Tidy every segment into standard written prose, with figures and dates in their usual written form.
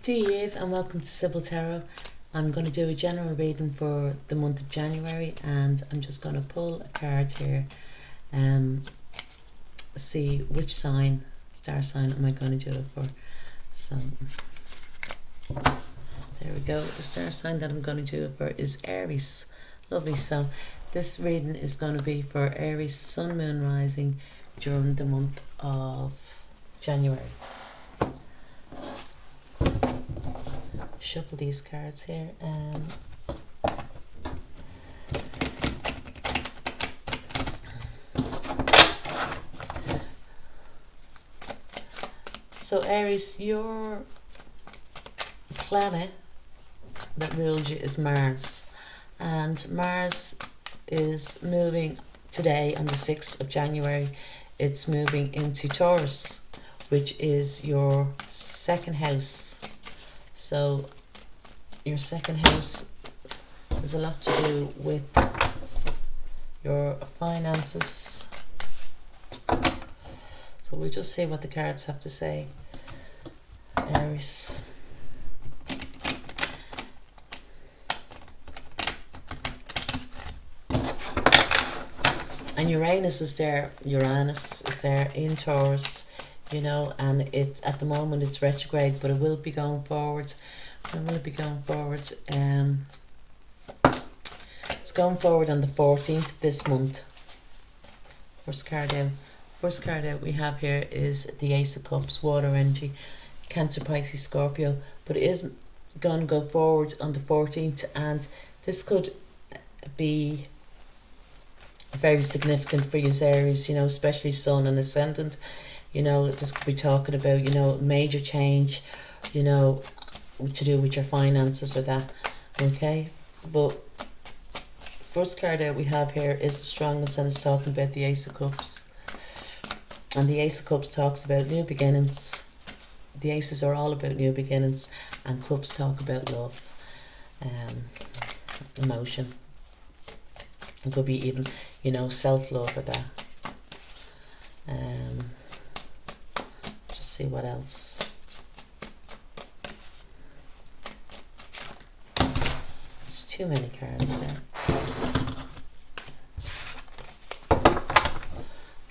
Dear and welcome to Sibyl Tarot. I'm going to do a general reading for the month of January, and I'm just going to pull a card here and see which sign, star sign, am I going to do it for. So there we go. The star sign that I'm going to do it for is Aries. Lovely. So this reading is going to be for Aries sun, moon, rising during the month of January. Shuffle these cards here. So Aries, your planet that rules you is Mars, and Mars is moving today on the 6th of January. It's moving into Taurus, which is your second house. So your second house has a lot to do with your finances. So we'll just see what the cards have to say, Aries. And Uranus is there in Taurus, you know, and it's at the moment it's retrograde, but it will be going forwards. It's going forward on the 14th of this month. First card out we have here is the Ace of Cups, water energy, Cancer, Pisces, Scorpio, but it is going to go forward on the 14th, and this could be very significant for you, Aries, you know, especially Sun and Ascendant. You know, this could be talking about, you know, major change, you know, to do with your finances or that, okay? But first card out we have here is the Strongest, and it's talking about the Ace of Cups. And the Ace of Cups talks about new beginnings. The Aces are all about new beginnings, and Cups talk about love, emotion. It could be even, you know, self-love or that. Just see what else. There's too many cards there.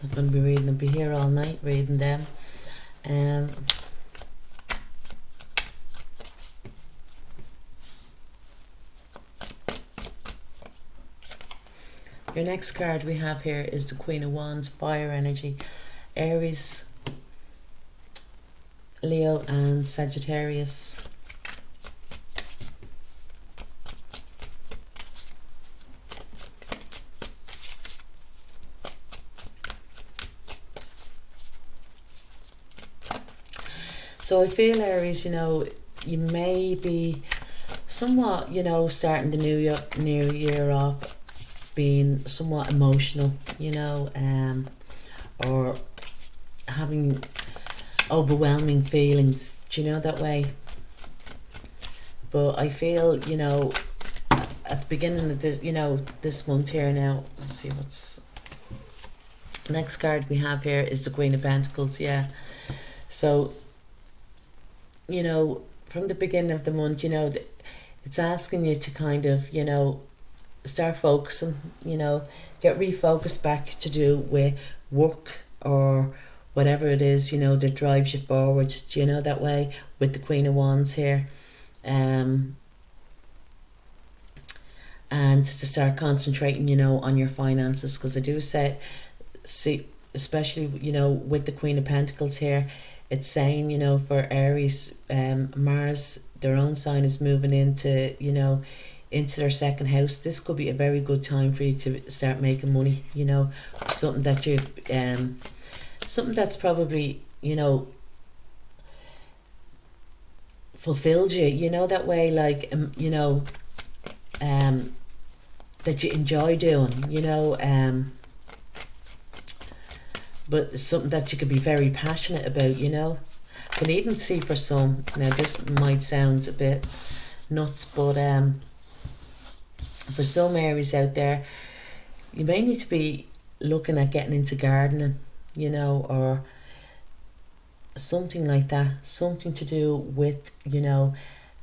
I'm going to be reading them, be here all night reading them. Your next card we have here is the Queen of Wands, fire energy, Aries, Leo and Sagittarius. So I feel, Aries, you know, you may be somewhat, you know, starting the new year off being somewhat emotional, you know, or having overwhelming feelings, do you know, that way. But I feel, you know, at the beginning of this, you know, this month here now, let's see what's next card we have here is the Queen of Pentacles. Yeah, so, you know, from the beginning of the month, you know, it's asking you to kind of, you know, start focusing, you know, get refocused back to do with work or whatever it is, you know, that drives you forward, do you know, that way, with the Queen of Wands here. And to start concentrating, you know, on your finances, because I do see, especially, you know, with the Queen of Pentacles here, it's saying, you know, for Aries, Mars, their own sign is moving into, you know, into their second house. This could be a very good time for you to start making money, you know, something that you something that's probably, you know, fulfilled you, you know, that way, like, you know, that you enjoy doing, you know, but something that you could be very passionate about, you know. Can even see for some, now this might sound a bit nuts, but for some Aries out there, you may need to be looking at getting into gardening, you know, or something like that, something to do with, you know,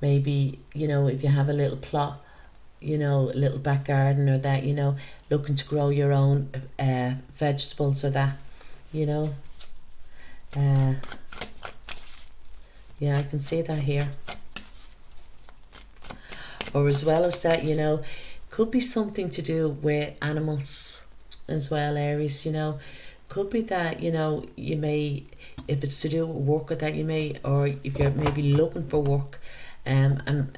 maybe, you know, if you have a little plot, you know, a little back garden or that, you know, looking to grow your own vegetables or that, you know. Yeah, I can see that here. Or as well as that, you know, could be something to do with animals as well, Aries, you know. Could be that, you know, you may, if it's to do with work or that, you may, or if you're maybe looking for work, and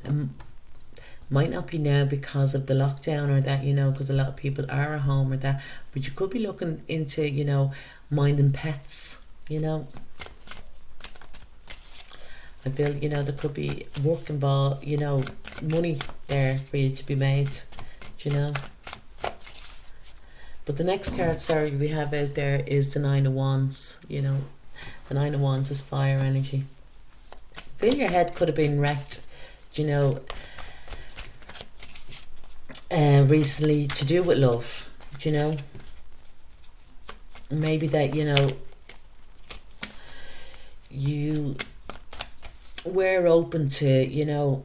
might not be now because of the lockdown or that, you know, because a lot of people are at home or that, but you could be looking into, you know, minding pets, you know. I feel, you know, there could be work involved, you know, money there for you to be made, you know. But the next card, sorry, we have out there is the Nine of Wands, you know. The Nine of Wands is fire energy. I feel your head could have been wrecked, you know, recently to do with love, you know. Maybe that, you know, you were open to, you know,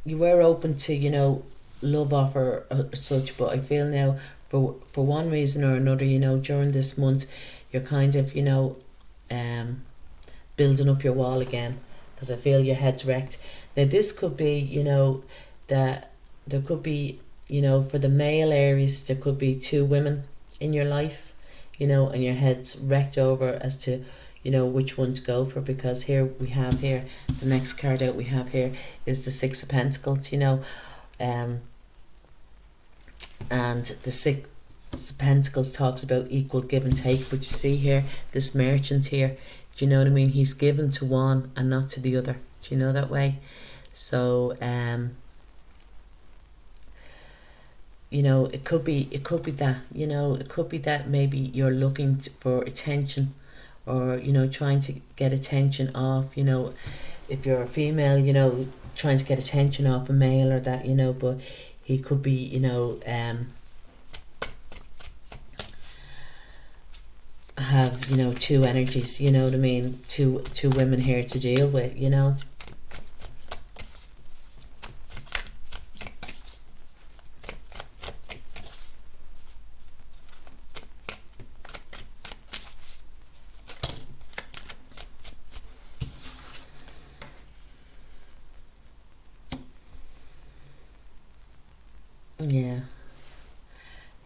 you were open to, you know, love offer or such, but I feel now for one reason or another, you know, during this month, you're kind of, you know, building up your wall again, because I feel your head's wrecked. Now this could be, you know, that there could be, you know, for the male Aries, there could be two women in your life, you know, and your head's wrecked over as to, you know, which one to go for, because here we have here, the next card out we have here is the Six of Pentacles, you know, and the Six of Pentacles talks about equal give and take, but you see here, this merchant here, do you know what I mean? He's given to one and not to the other. Do you know that way? So, you know, it could be that, you know, it could be that maybe you're looking for attention, or, you know, trying to get attention off, you know, if you're a female, you know, trying to get attention off a male or that, you know, but he could be, you know, have, you know, two energies, you know what I mean, two women here to deal with, you know.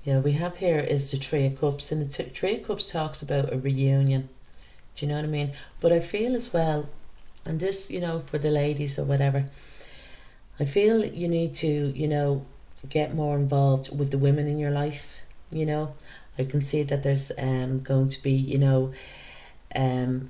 Yeah, we have here is the Three of Cups, and the Three of Cups talks about a reunion. Do you know what I mean? But I feel as well, and this, you know, for the ladies or whatever, I feel you need to, you know, get more involved with the women in your life, you know. I can see that there's going to be, you know, a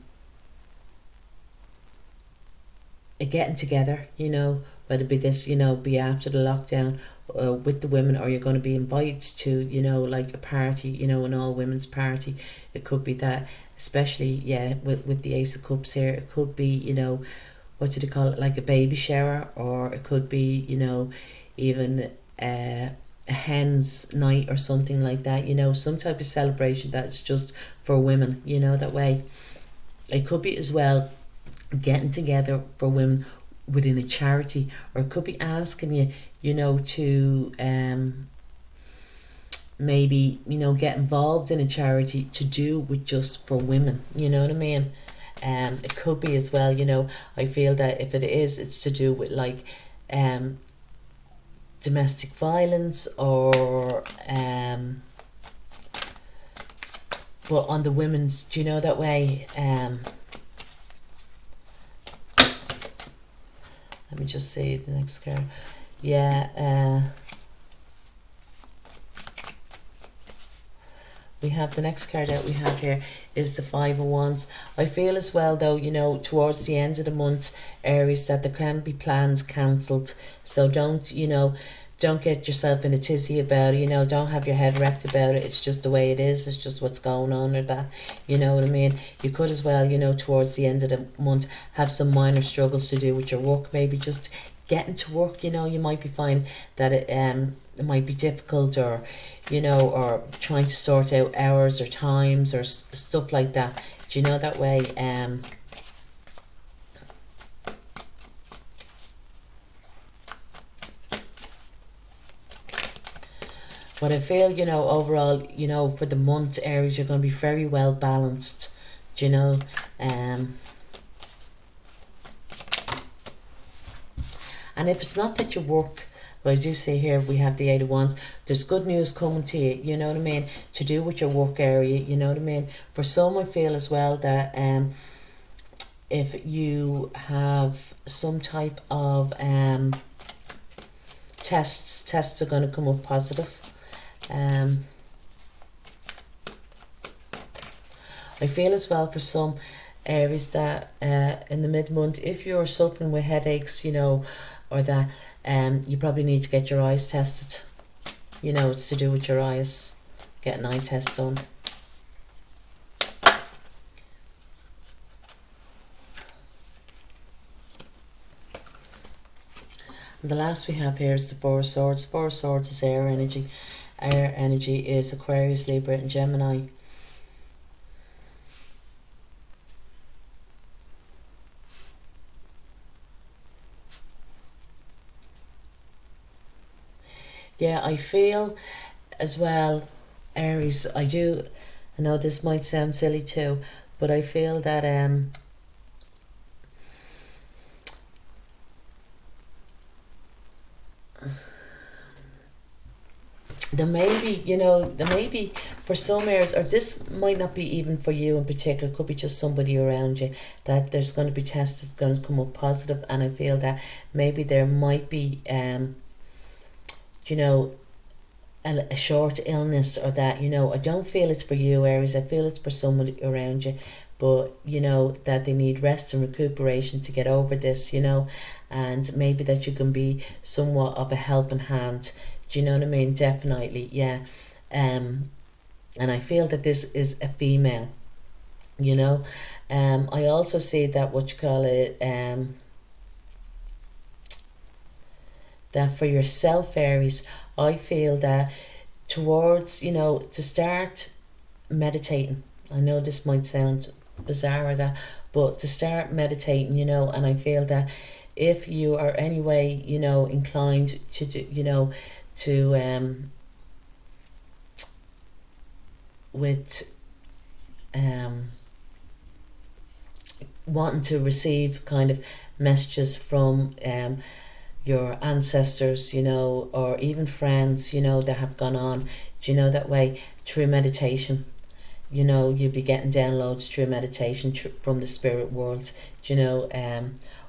getting together, you know, whether it be this, you know, be after the lockdown, with the women, or you're going to be invited to, you know, like a party, you know, an all women's party. It could be that, especially, yeah, with the Ace of Cups here, it could be, you know, what do they call it, like a baby shower, or it could be, you know, even a hen's night or something like that, you know, some type of celebration that's just for women, you know, that way. It could be as well getting together for women within a charity, or it could be asking you, you know, to maybe, you know, get involved in a charity to do with just for women, you know what I mean. It could be as well, you know, I feel that if it is, it's to do with like domestic violence, or but on the women's, do you know that way. Let me just see the next card. Yeah, we have the next card out we have here is the Five of Wands. I feel as well though, you know, towards the end of the month, Aries, that there can be plans cancelled. So don't, you know, don't get yourself in a tizzy about it, you know, don't have your head wrecked about it. It's just the way it is, it's just what's going on or that, you know what I mean. You could as well, you know, towards the end of the month have some minor struggles to do with your work, maybe just getting to work, you know, you might be finding that it might be difficult, or, you know, or trying to sort out hours or times or stuff like that. Do you know, that way? But I feel, you know, overall, you know, for the month, Aries, you're going to be very well balanced. Do you know? And if it's not that you work, well, I do see here we have the 8 of Wands. There's good news coming to you, you know what I mean, to do with your work area, you know what I mean. For some, I feel as well that if you have some type of tests are going to come up positive. I feel as well for some Aries that in the mid-month, if you're suffering with headaches, you know, or that you probably need to get your eyes tested. You know, it's to do with your eyes. Get an eye test done. And the last we have here is the Four of Swords. Four of Swords is air energy. Air energy is Aquarius, Libra and Gemini. Yeah, I feel as well, Aries, I know this might sound silly too, but I feel that there may be for some Aries, or this might not be even for you in particular, it could be just somebody around you, that there's going to be tests that's going to come up positive. And I feel that maybe there might be you know, a short illness, or that, you know, I don't feel it's for you, Aries, I feel it's for somebody around you, but, you know, that they need rest and recuperation to get over this, you know, and maybe that you can be somewhat of a helping hand. Do you know what I mean? Definitely, yeah. And I feel that this is a female, you know. I also see that, what you call it, that for yourself, Aries, I feel that towards, you know, to start meditating. I know this might sound bizarre or that, but to start meditating, you know, and I feel that if you are anyway, you know, inclined to do, you know, to with wanting to receive kind of messages from your ancestors, you know, or even friends, you know, that have gone on, do you know, that way, through meditation, you know, you'll be getting downloads through meditation from the spirit world, do you know,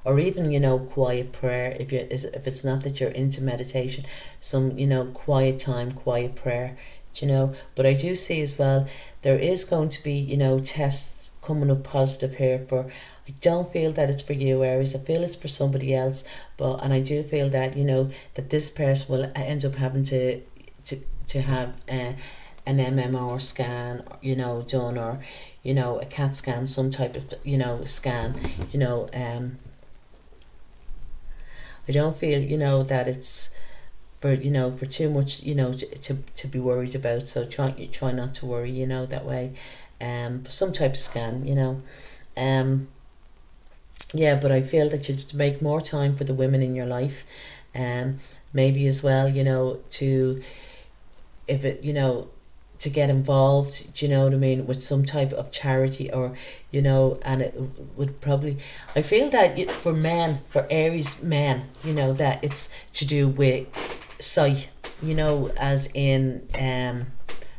or even, you know, quiet prayer, if it's not that you're into meditation, some, you know, quiet time, quiet prayer, do you know. But I do see as well, there is going to be, you know, tests coming up positive here for, I don't feel that it's for you, Aries, I feel it's for somebody else, and I do feel that, you know, that this person will end up having to have an MMR scan, you know, done, or, you know, a CAT scan, some type of, you know, scan, you know. I don't feel, you know, that it's for, you know, for too much, you know, to be worried about. So try not to worry, you know, that way. Some type of scan, you know. Yeah, but I feel that you just make more time for the women in your life. Maybe as well, you know, to get involved, do you know what I mean, with some type of charity, or, you know, and it would probably, I feel that for men, for Aries men, you know, that it's to do with sight, you know, as in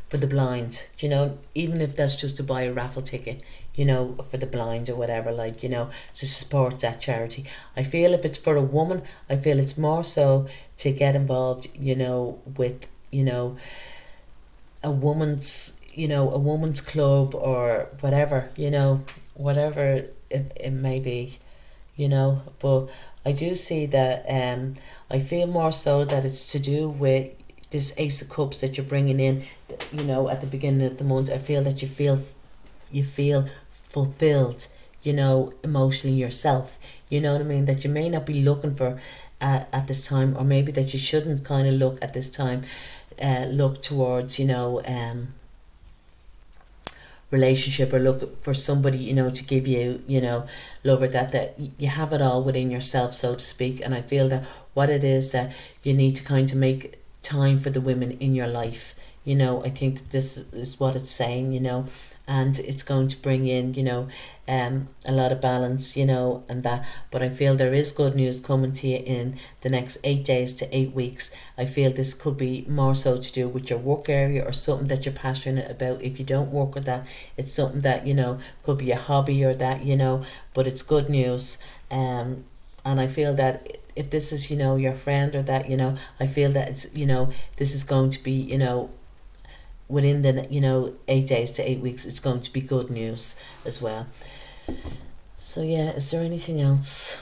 for the blind, you know, even if that's just to buy a raffle ticket, you know, for the blind or whatever, like, you know, to support that charity. I feel if it's for a woman, I feel it's more so to get involved, you know, with, you know, a woman's club or whatever, you know, whatever it may be, you know. But I do see that I feel more so that it's to do with this Ace of Cups that you're bringing in, you know, at the beginning of the month. I feel that you feel fulfilled, you know, emotionally yourself, you know what I mean, that you may not be looking for at this time, or maybe that you shouldn't kind of look at this time, look towards, you know, relationship, or look for somebody, you know, to give you, you know, love, or that you have it all within yourself, so to speak. And I feel that what it is that you need to kind of make time for the women in your life, you know. I think that this is what it's saying, you know, and it's going to bring in, you know, a lot of balance, you know, and that. But I feel there is good news coming to you in the next 8 days to 8 weeks. I feel this could be more so to do with your work area, or something that you're passionate about. If you don't work with that, it's something that, you know, could be a hobby or that, you know, but it's good news. And I feel that if this is, you know, your friend or that, you know, I feel that it's, you know, this is going to be, you know, within the, you know, 8 days to 8 weeks, it's going to be good news as well. So yeah, is there anything else?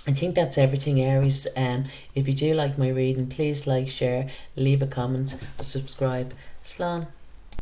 I think that's everything, Aries. If you do like my reading, please like, share, leave a comment, subscribe. Slán.